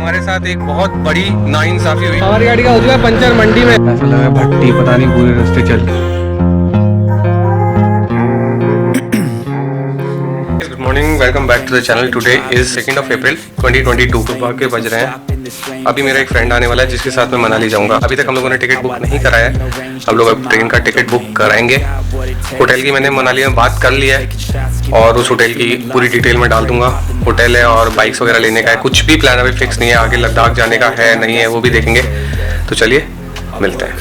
हमारे साथ एक बहुत बड़ी नाइंसाफी हुई। हमारी गाड़ी का हो चुका है पंचर मंडी में। ऐसा लग रहा है भट्टी पता नहीं पूरे रास्ते चल। Good morning, welcome back to the channel. Today is 2 April 2022। सुबह के बज रहे हैं। अभी मेरा एक फ्रेंड आने वाला है जिसके साथ मैं मनाली जाऊंगा। अभी तक हम लोगों ने टिकट बुक नहीं कराया है, हम लोग अब ट्रेन का टिकट बुक कराएंगे। होटल की मैंने मनाली में बात कर ली है और उस होटल की पूरी डिटेल में डाल दूंगा। होटल है और बाइक्स वगैरह लेने का है, कुछ भी प्लान अभी फिक्स नहीं है। आगे लद्दाख जाने का है नहीं है वो भी देखेंगे। तो चलिए मिलते हैं।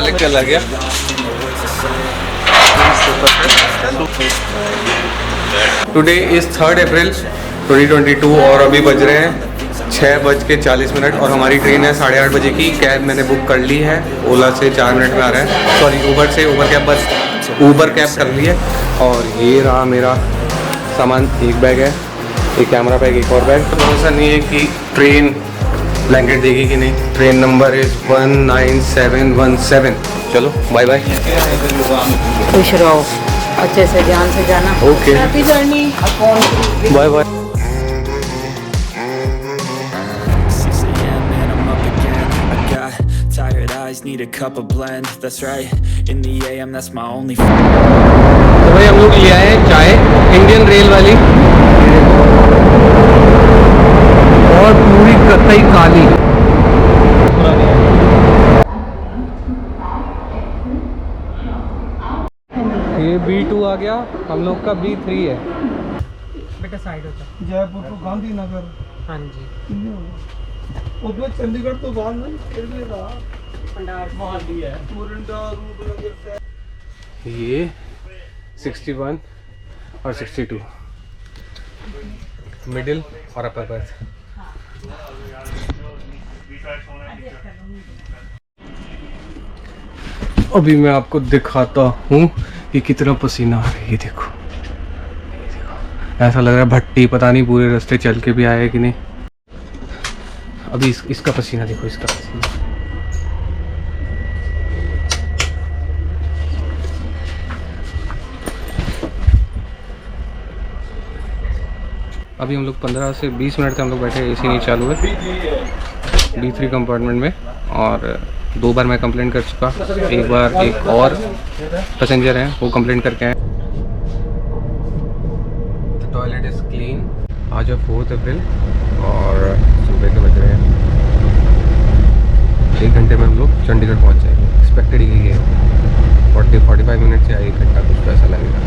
लिख के लग गया। टुडे इज 3 अप्रैल 2022 और अभी बज रहे हैं 6:40 और हमारी ट्रेन है 8:30 बजे की। कैब मैंने बुक कर ली है, ओला से 4 मिनट में आ रहा है, सॉरी ऊबर से, ऊबर कैब कर ली है। और ये रहा मेरा सामान, एक बैग है, एक कैमरा बैग, एक और बैग। भरोसा नहीं है कि ट्रेन ब्लैंकेट देगी कि नहीं। Train number is 19717। चलो बाय बाय। खुश रहो, अच्छे से ध्यान से जाना। Okay, happy journey. Bye bye. Need a cup of blend, that's right. In the AM, that's my only. तो भाई हम लोग ले आए हैं चाय, इंडियन रेल वाली, और पूरी कतई काली। ये B2 आ गया, हम लोग का B3 है। बेटा साइड होता जयपुर टू गांधीनगर। हाँ जी। उसमें चंडीगढ़ तो बाद में फिर भी रहा। ये 61 और 62 मिडिल और अपर बर्थ। अभी मैं आपको दिखाता हूँ कि कितना पसीना आ रहा है। ये देखो, ऐसा लग रहा है भट्टी पता नहीं पूरे रास्ते चल के भी आया है कि नहीं। अभी इसका पसीना देखो, इसका पसीना। अभी हम लोग 15 से 20 मिनट से हम लोग बैठे, एसी नहीं चालू है B3 कंपार्टमेंट में। और 2 बार मैं कंप्लेंट कर चुका, एक बार एक और पैसेंजर हैं वो कंप्लेंट करके आए। The toilet is clean. आज है 4 अप्रैल और सुबह के बज रहे हैं 1 घंटे में हम लोग चंडीगढ़ पहुंच जाएंगे। एक्सपेक्टेड ही है 40-45 मिनट से 1 घंटा कुछ तो ऐसा लगेगा।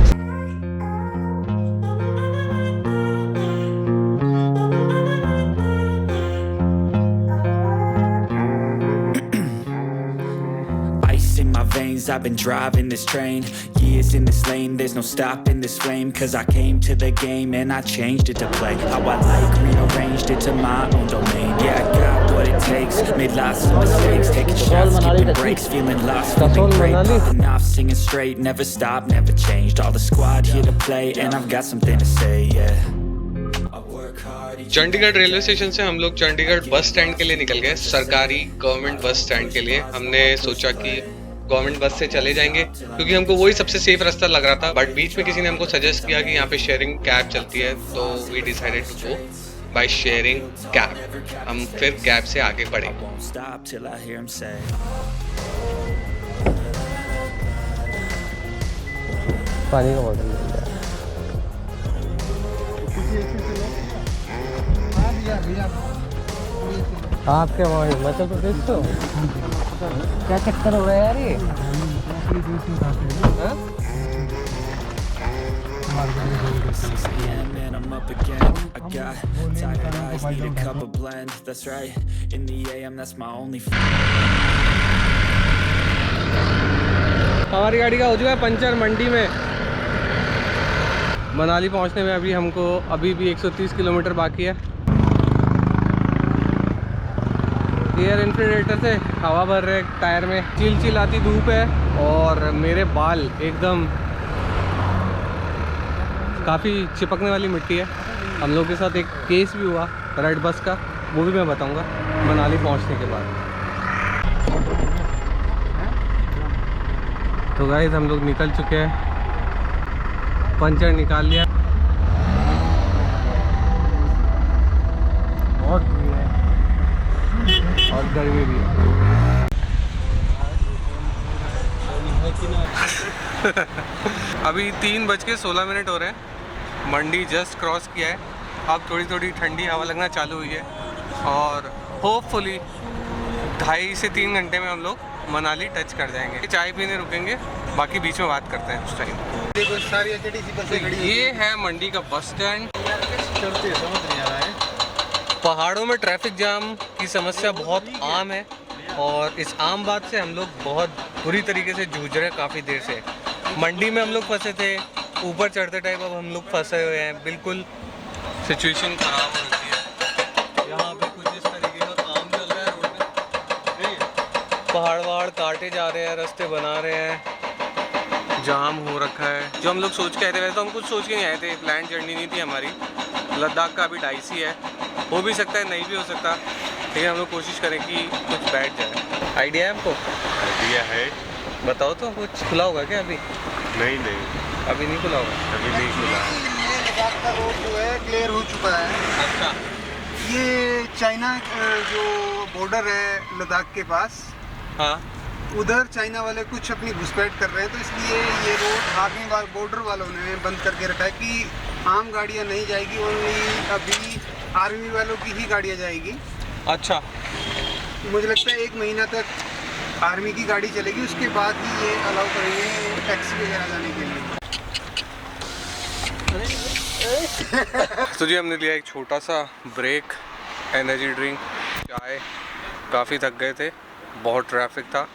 I've been driving this train, years in this lane, there's no stopping this flame. Cause I came to the game and I changed it to play how I like, rearranged it to my own domain. Yeah, I got what it takes, made lots of mistakes, taking shots, skipping breaks, feeling lost, feeling great, popping off, singing straight, never stopped, never changed. All the squad here to play and I've got something to say, yeah. Chandigarh railway station से हम लोग Chandigarh bus stand के लिए निकल गए, सरकारी government bus stand के लिए। हमने सोचा कि गवर्नमेंट बस से चले जाएंगे क्योंकि हमको वही सबसे सेफ रास्ता लग रहा था। बट बीच में किसी ने हमको सजेस्ट किया कि यहाँ पे शेयरिंग कैब चलती है, तो we decided to go by sharing cab. हम फिर कैब से आगे बढ़े। पानी का बॉटल आपके वहाँ हिमाचल प्रदेश तो क्या चक्कर हो रहा है यार ये? हमारी गाड़ी का हो चुका है पंचर मंडी में। मनाली पहुंचने में अभी हमको अभी भी 130 किलोमीटर बाकी है। एयर इन्फ्रिजरेटर से हवा भर रहे टायर में, चिलचिलाती धूप है और मेरे बाल एकदम काफ़ी चिपकने वाली मिट्टी है। हम लोग के साथ एक केस भी हुआ रेड बस का, वो भी मैं बताऊंगा मनाली पहुंचने के बाद। तो गाइस हम लोग निकल चुके हैं, पंचर निकाल लिया। बहुत भीड़ है और गर्मी भी है। अभी 3:16 हो रहे हैं। मंडी जस्ट क्रॉस किया है। अब थोड़ी थोड़ी ठंडी हवा लगना चालू हुई है और होपफुली 2.5 से 3 घंटे में हम लोग मनाली टच कर जाएंगे। चाय पीने रुकेंगे, बाकी बीच में बात करते हैं उस टाइम। देखो सारी एचडी सी बसें खड़ी हैं। ये है मंडी का बस स्टैंड। चलते हैं, समझ नहीं आ रहा है। पहाड़ों में ट्रैफिक जाम की समस्या बहुत आम है और इस आम बात से हम लोग बहुत बुरी तरीके से जूझ रहे हैं काफ़ी देर से। मंडी में हम लोग फंसे थे, ऊपर चढ़ते टाइम अब हम लोग फंसे हुए हैं। बिल्कुल सिचुएशन ख़राब हो रही है। यहाँ पे कुछ इस तरीके का काम चल रहा है रोड में। पहाड़ वहाड़ काटे जा रहे हैं, रास्ते बना रहे हैं, जाम हो रखा है। जो हम लोग सोच के आए थे, वैसे तो हम कुछ सोच के नहीं आए थे, प्लान जर्नी नहीं थी हमारी। लद्दाख का अभी 2.5 है, हो भी सकता है नहीं भी हो सकता, लेकिन हम लोग कोशिश करें कि कुछ बैठ जाए। आइडिया है आपको? आइडिया है। बताओ तो, कुछ खुला होगा क्या अभी? नहीं अभी नहीं खुला होगा। अभी नहीं खुला है। लद्दाख का रोड जो है क्लियर हो चुका है। अच्छा। ये चाइना जो बॉर्डर है लद्दाख के पास, हाँ। उधर चाइना वाले कुछ अपनी घुसपैठ कर रहे हैं, तो इसलिए ये रोड आर्मी बॉर्डर वालों ने बंद करके रखा है कि आम गाड़ियाँ नहीं जाएगी, ओनली अभी आर्मी वालों की ही गाड़ियाँ जाएगी। अच्छा। मुझे लगता है 1 महीना तक आर्मी की गाड़ी चलेगी, उसके बाद ही ये अलाउ करेंगे टैक्सी वगैरह जाने के लिए। तो जी हमने लिया एक छोटा सा ब्रेक, एनर्जी ड्रिंक, चाय। काफ़ी थक गए थे, बहुत ट्रैफिक था।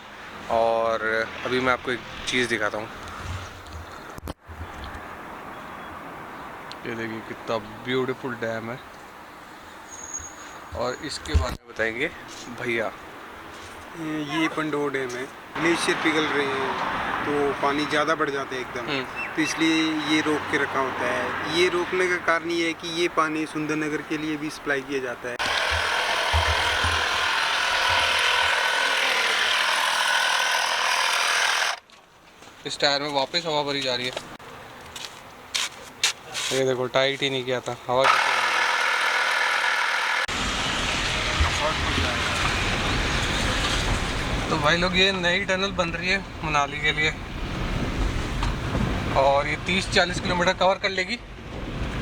और अभी मैं आपको एक चीज़ दिखाता हूँ। ये देखिए कितना ब्यूटीफुल डैम है और इसके बारे में बताएंगे भैया। ये पंडोह डैम है, ग्लेशियर पिघल रहे हैं तो पानी ज़्यादा बढ़ जाता है एकदम, तो इसलिए ये रोक के रखा होता है। ये रोकने का कारण ये है कि ये पानी सुंदरनगर के लिए भी सप्लाई किया जाता है। इस टायर में वापस हवा भरी जा रही है। ये देखो टाइट ही नहीं किया था, हवा कैसे भर रही है। तो भाई लोग ये नई टनल बन रही है मनाली के लिए और ये 30-40 किलोमीटर कवर कर लेगी।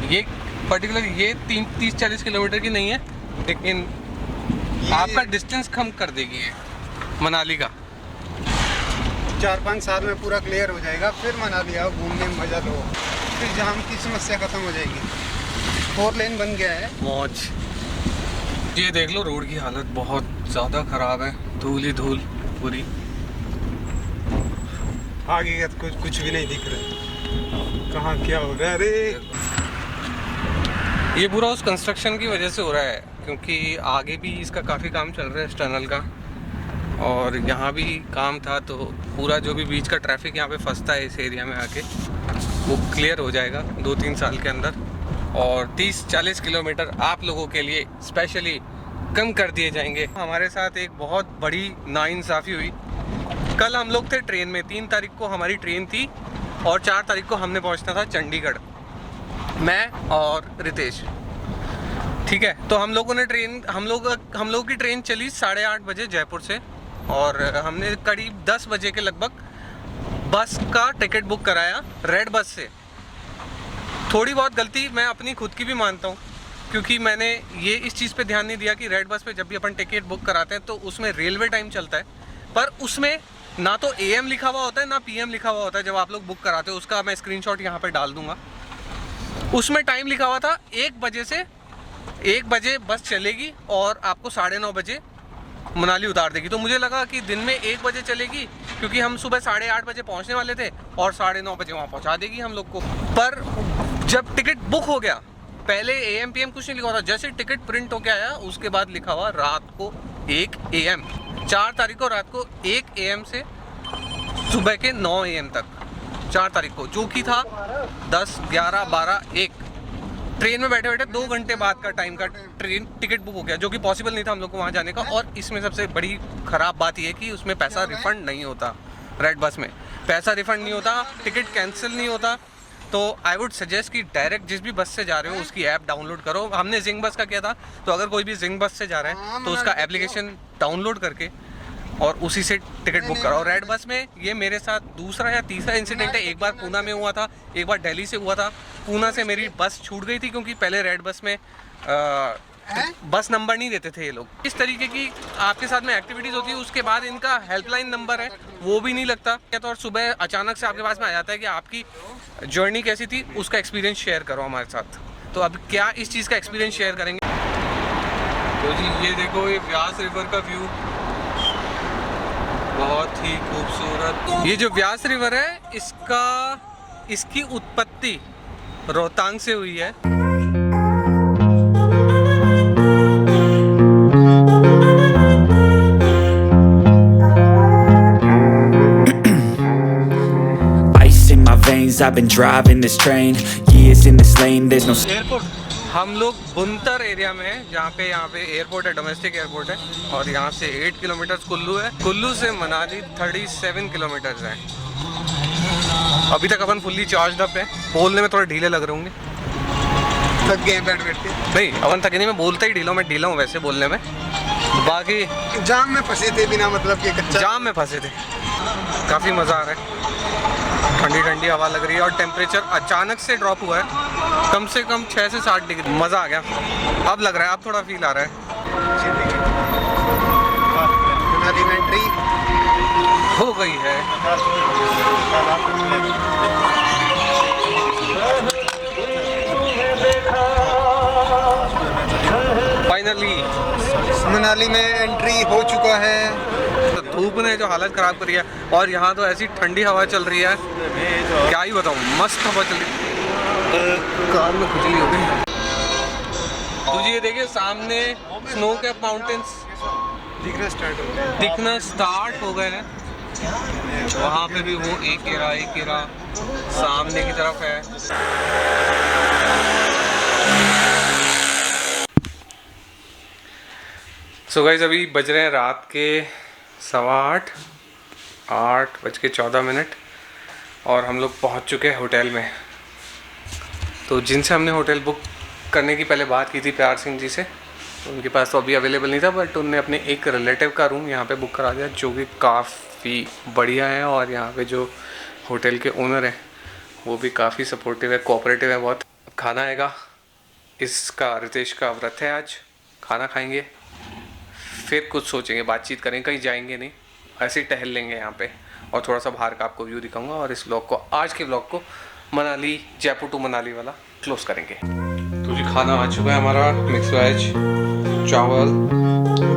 ये पर्टिकुलर ये 30-40 किलोमीटर की नहीं है, लेकिन आपका डिस्टेंस कम कर देगी ये मनाली का। 4-5 साल में पूरा क्लियर हो जाएगा, फिर मनाली आओ, घूमने में मजा लो, फिर जाम की समस्या खत्म हो जाएगी। 4 लेन बन गया है। मौज। ये देख लो रोड की हालत बहुत ज़्यादा ख़राब है, धूल ही धूल पूरी। आगे का तो कुछ भी नहीं दिख रहा है, कहाँ क्या हो रहा है। अरे ये पूरा उस कंस्ट्रक्शन की वजह से हो रहा है, क्योंकि आगे भी इसका काफ़ी काम चल रहा है इस टनल का, और यहाँ भी काम था, तो पूरा जो भी बीच का ट्रैफिक यहाँ पे फंसता है इस एरिया में आके, वो क्लियर हो जाएगा 2-3 साल के अंदर। और 30-40 किलोमीटर आप लोगों के लिए स्पेशली कम कर दिए जाएंगे। हमारे साथ एक बहुत बड़ी नाइंसाफ़ी हुई। कल हम लोग थे ट्रेन में, 3 तारीख को हमारी ट्रेन थी और 4 तारीख को हमने पहुँचना था चंडीगढ़, मैं और रितेश। ठीक है, तो हम लोगों ने हम लोगों की ट्रेन चली 8:30 बजे जयपुर से, और हमने करीब 10 बजे के लगभग बस का टिकट बुक कराया रेड बस से। थोड़ी बहुत गलती मैं अपनी खुद की भी मानता हूँ, क्योंकि मैंने ये इस चीज़ पे ध्यान नहीं दिया कि रेड बस पे जब भी अपन टिकट बुक कराते हैं तो उसमें रेलवे टाइम चलता है, पर उसमें ना तो AM लिखा हुआ होता है ना PM लिखा हुआ होता है। जब आप लोग बुक कराते हो उसका मैं स्क्रीनशॉट यहाँ पे डाल दूँगा। उसमें टाइम लिखा हुआ था 1 बजे से 1 बजे बस चलेगी और आपको 9:30 बजे मनाली उतार देगी। तो मुझे लगा कि दिन में 1 बजे चलेगी, क्योंकि हम सुबह 8:30 बजे पहुंचने वाले थे, और 9:30 बजे वहां पहुंचा देगी हम लोग को। पर जब टिकट बुक हो गया, पहले AM PM कुछ नहीं लिखा था, जैसे टिकट प्रिंट होके आया उसके बाद लिखा हुआ रात को 1 AM, 4 तारीख को रात को 1 AM से सुबह के 9 AM तक, 4 तारीख को, जो कि था 10, 11, 12, 1। ट्रेन में बैठे बैठे 2 घंटे बाद का टाइम का ट्रेन टिकट बुक हो गया, जो कि पॉसिबल नहीं था हम लोग को वहाँ जाने का। और इसमें सबसे बड़ी ख़राब बात यह है कि उसमें पैसा रिफ़ंड नहीं होता। रेड बस में पैसा रिफ़ंड नहीं होता, टिकट कैंसिल नहीं होता। तो आई वुड सजेस्ट कि डायरेक्ट जिस भी बस से जा रहे हो उसकी ऐप डाउनलोड करो। हमने जिंग बस का किया था, तो अगर कोई भी जिंग बस से जा रहा है तो उसका एप्लीकेशन डाउनलोड करके और उसी से टिकट बुक करो। और रेड बस में ये मेरे साथ दूसरा या तीसरा इंसिडेंट है। एक बार पूना में हुआ था, एक बार दिल्ली से हुआ था। पूना से मेरी बस छूट गई थी क्योंकि पहले रेड बस में बस नंबर नहीं देते थे ये लोग। इस तरीके की आपके साथ में एक्टिविटीज़ होती है, उसके बाद इनका हेल्पलाइन नंबर है वो भी नहीं लगता। तो और सुबह अचानक से आपके पास में आ जाता है कि आपकी जर्नी कैसी थी, उसका एक्सपीरियंस शेयर करो हमारे साथ। तो अब क्या इस चीज़ का एक्सपीरियंस शेयर करेंगे। तो जी ये देखो, ये व्यास रिवर का व्यू बहुत ही खूबसूरत। ये जो व्यास रिवर है इसकी उत्पत्ति रोहतांग से हुई है। I've been driving this train, years in this lane, there's no airport हम लोग बुनतर एरिया में हैं, जहाँ पे एयरपोर्ट है, डोमेस्टिक एयरपोर्ट है। और यहाँ से 8 किलोमीटर कुल्लू है। कुल्लू से मनाली 37 किलोमीटर है। अभी तक अपन फुल्ली चार्ज अप है। बोलने में थोड़े ढीले लग रहे होंगे, थक गए बैठ बैठ के। नहीं अपन थके नहीं, मैं बोलता ही ढीला हूँ। मैं ढीला हूँ वैसे बोलने में, बाकी जाम में फंसे थे बिना मतलब के, कच्चा जाम में फंसे थे। काफ़ी मज़ा आ रहा है, ठंडी ठंडी हवा लग रही है और टेम्परेचर अचानक से ड्रॉप हुआ है कम से कम 6 से 7 डिग्री। मज़ा आ गया, अब लग रहा है, अब थोड़ा फील आ रहा है। मनाली में एंट्री हो गई है। फाइनली मनाली में एंट्री हो चुका है। तो धूप ने जो हालत ख़राब करी है, और यहाँ तो ऐसी ठंडी हवा चल रही है, क्या ही बताऊँ, मस्त हवा चल रही है। कान में खुजली हो गई। तो जी ये देखिए सामने स्नो कैप माउंटेन्स दिखना स्टार्ट हो गए हैं। वहाँ पे भी वो एक एरा सामने की तरफ है। सो गाइस अभी बज रहे हैं रात के 8:14 और हम लोग पहुंच चुके हैं होटल में। तो जिनसे हमने होटल बुक करने की पहले बात की थी, प्यार सिंह जी से, तो उनके पास तो अभी अवेलेबल नहीं था, बट उनने अपने एक रिलेटिव का रूम यहाँ पे बुक करा दिया, जो कि काफ़ी बढ़िया है। और यहाँ पे जो होटल के ओनर हैं वो भी काफ़ी सपोर्टिव है, कोऑपरेटिव है बहुत। खाना आएगा, इसका रितेश का व्रत है, आज खाना खाएंगे, फिर कुछ सोचेंगे, बातचीत करेंगे, कहीं जाएंगे नहीं, ऐसे ही टहल लेंगे यहाँ पे और थोड़ा सा बाहर का आपको व्यू दिखाऊंगा। और इस ब्लॉग को, आज के ब्लॉग को मनाली, जयपुर टू मनाली वाला क्लोज करेंगे। तो जी खाना आ चुका है हमारा, मिक्स वेज, चावल,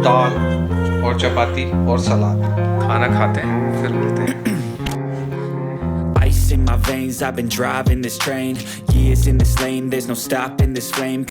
दाल और चपाती और सलाद। खाना खाते हैं फिर मिलते हैं। ice in my veins. I've been driving this train, years in this lane, there's no stopping this flame.